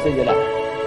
sajalah.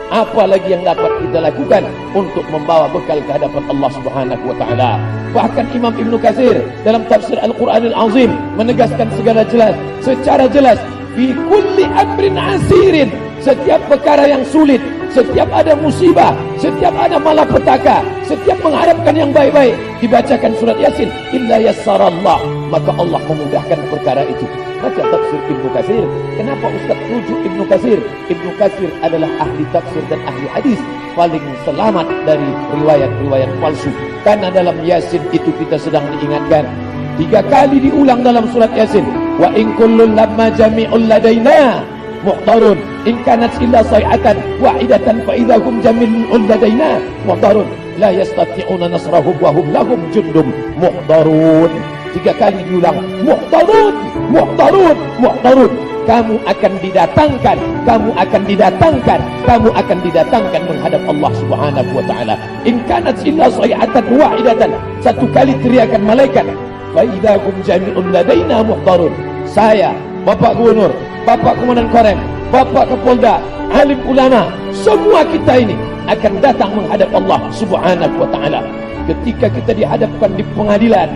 Apalagi yang dapat kita lakukan untuk membawa bekal ke hadapan Allah Subhanahu wa taala. Bahkan Imam Ibnu Katsir dalam tafsir Al-Qur'anil Azim menegaskan secara jelas, fi kulli amrin asirin, setiap perkara yang sulit, setiap ada musibah, setiap ada malapetaka, setiap mengharapkan yang baik-baik, dibacakan surat Yasin, illa yassarallah, maka Allah memudahkan perkara itu. Baca tafsir Ibnu Katsir. Kenapa Ustaz rujuk Ibnu Katsir? Ibnu Katsir adalah ahli tafsir dan ahli hadis, paling selamat dari riwayat-riwayat palsu. Karena dalam Yasin itu kita sedang diingatkan 3 kali diulang dalam surat Yasin, wa in kullun lamma jami'un ladaina muhtarun in kanat illa sayhatan wahidatan fa idahum jami'un ladaina muhtarun la yastati'una nasrahum wa hum lahum jundum muhtarun. 3 kali diulang, muhtarun, muhtarun, muhtarun. Kamu akan didatangkan, kamu akan didatangkan, kamu akan didatangkan menghadap Allah Subhanahu wa taala. In kanat illa sayhatan wahidatan, 1 kali teriakan malaikat, fa idahum jami'un ladaina muhtarun. Saya, Bapak Gubernur, Bapak Komandan Korem, Bapak Kapolda, alim ulama, semua kita ini akan datang menghadap Allah Subhanahu wa taala. Ketika kita dihadapkan di pengadilan,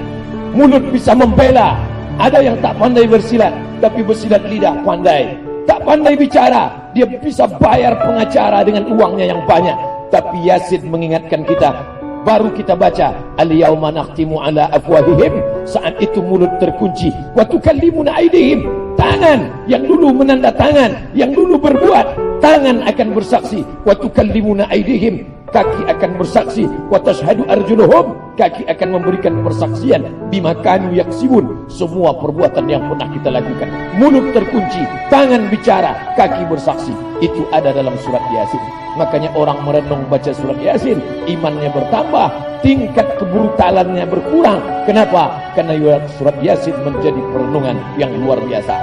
mulut bisa membela. Ada yang tak pandai bersilat, tapi bersilat lidah pandai. Tak pandai bicara, dia bisa bayar pengacara dengan uangnya yang banyak. Tapi Yasin mengingatkan kita, baru kita baca, al-yauma nakhtimu ala afwahihim, saat itu mulut terkunci, wa tukallimuna aydihim, tangan yang dulu menandatangan, yang dulu berbuat, tangan akan bersaksi, wa tukallimuna aydihim, kaki akan bersaksi, wa tashhadu arjuluhum, kaki akan memberikan persaksian, bima kanu yaksibun, semua perbuatan yang pernah kita lakukan. Mulut terkunci, tangan bicara, kaki bersaksi. Itu ada dalam surat Yasin. Makanya orang merenung baca surat Yasin, imannya bertambah, tingkat kebrutalannya berkurang. Kenapa? Karena surat Yasin menjadi perenungan yang luar biasa.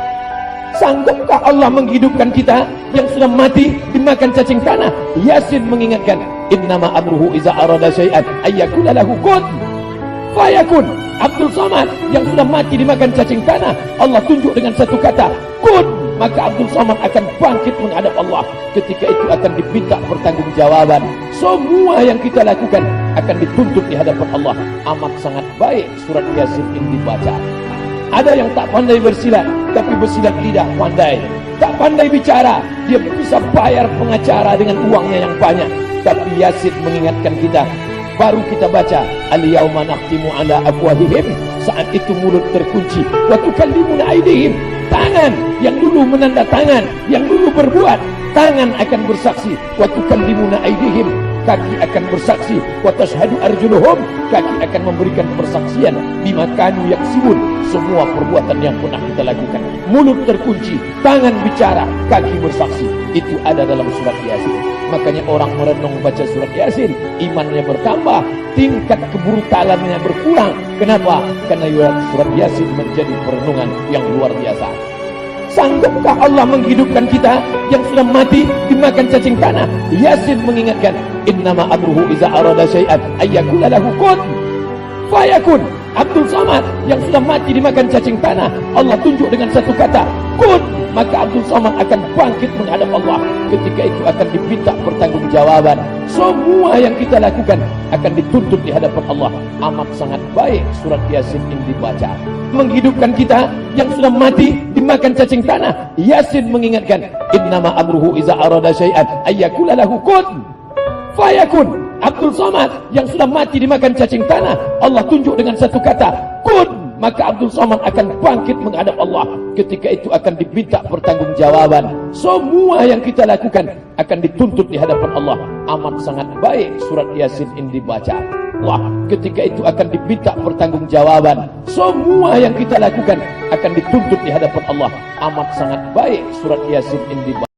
Sanggupkah Allah menghidupkan kita yang sudah mati dimakan cacing tanah? Yasin mengingatkan, innama amruhu iza arada syai'an ayyakula lahu kun fayakun. Abdul Samad yang sudah mati dimakan cacing tanah, Allah tunjuk dengan satu kata, kun, maka Abdul Samad akan bangkit menghadap Allah. Ketika itu akan diminta pertanggungjawaban. Semua yang kita lakukan akan dituntut di hadapan Allah. Amat sangat baik surat Yasin ini dibaca. Ada yang tak pandai bersilat, tapi bersilat lidah pandai. Tak pandai bicara, dia bisa bayar pengacara dengan uangnya yang banyak. Tapi Yasin mengingatkan kita, baru kita baca, al-yauma nakhtimu ala afwahihim, saat itu mulut terkunci, wa tukallimuna aydihim, tangan yang dulu menandatangan, yang dulu berbuat, tangan akan bersaksi, wa tukallimuna aydihim, kaki akan bersaksi, wa tashhadu arjuluhum, kaki akan memberikan persaksian, bima kanu yaksibun, semua perbuatan yang pernah kita lakukan. Mulut terkunci, tangan bicara, kaki bersaksi. Itu ada dalam surat Yasin. Makanya orang merenung baca surat Yasin, imannya bertambah, tingkat kebrutalannya berkurang. Kenapa? Karena surat Yasin menjadi perenungan yang luar biasa. Sanggupkah Allah menghidupkan kita yang sudah mati dimakan cacing tanah? Yasin mengingatkan, innama amruhu iza arada syai'an ayyakula lahu kun fayakun. Abdul Samad yang sudah mati dimakan cacing tanah, Allah tunjuk dengan satu kata, kun, maka Abdul Samad akan bangkit menghadap Allah. Ketika itu akan diminta pertanggungjawaban. Semua yang kita lakukan akan dituntut di hadapan Allah. Amat sangat baik surat Yasin ini dibaca. Menghidupkan kita yang sudah mati dimakan cacing tanah. Yasin mengingatkan, innama amruhu iza arada syai'an ayyakula lahu kun fayakun. Abdul Samad yang sudah mati dimakan cacing tanah, Allah tunjuk dengan satu kata, kun, maka Abdul Samad akan bangkit menghadap Allah. Ketika itu akan diminta pertanggungjawaban. Semua yang kita lakukan akan dituntut di hadapan Allah. Amat sangat baik surat Yasin ini dibaca. Wah, ketika itu akan diminta pertanggungjawaban. Semua yang kita lakukan akan dituntut di hadapan Allah. Amat sangat baik surat Yasin ini dibaca.